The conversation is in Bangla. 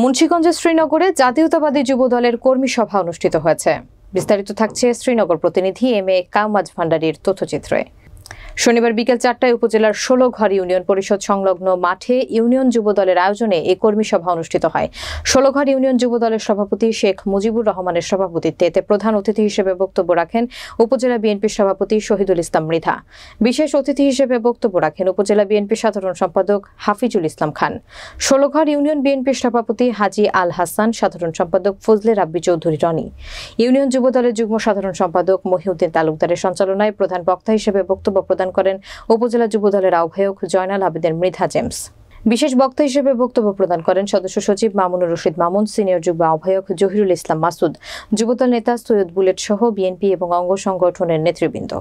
মুন্সিগঞ্জের শ্রীনগরে জাতীয়তাবাদী যুব দলের কর্মী সভা অনুষ্ঠিত হয়েছে। বিস্তারিত থাকছে শ্রীনগর প্রতিনিধি এম এ কামাজ ভান্ডারীর তথ্যচিত্রে। শনিবার বিকেল 4টায় উপজেলার 16ঘর ইউনিয়ন পরিষদ সংলগ্ন মাঠে ইউনিয়ন যুব দলের আয়োজনে এই কর্মী সভা অনুষ্ঠিত হয়। 16ঘর ইউনিয়ন যুব দলের সভাপতি শেখ মুজিবুর রহমানের সভাপতিত্বে এতে প্রধান অতিথি হিসেবে বক্তব্য রাখেন উপজেলা বিএনপির সভাপতি শহীদুল ইসলাম মৃধা। বিশেষ অতিথি হিসেবে বক্তব্য রাখেন উপজেলা বিএনপির সাধারণ সম্পাদক হাফিজুল ইসলাম খান। 16ঘর ইউনিয়ন বিএনপির সভাপতি হাজি আল হাসান, সাধারণ সম্পাদক ফজলে রাব্বি চৌধুরী রনি, ইউনিয়ন যুব দলের যুগ্ম সাধারণ সম্পাদক মহিউদ্দিন তালুকদারের সঞ্চালনায় প্রধান বক্তা হিসেবে বক্তব্য প্রদান করেন উপজেলা যুব দলের আহ্বায়ক জয়নাল আবেদিন মৃধা জেমস। বিশেষ বক্তা হিসেবে বক্তব্য প্রদান করেন সদস্য সচিব মামুনুর রশিদ মামুন, সিনিয়র যুগ্ম আহ্বায়ক জহিরুল ইসলাম মাসুদ, যুবদল নেতা সৈয়দ বুলেট সহ বিএনপি এবং অঙ্গ সংগঠনের নেতৃবৃন্দ।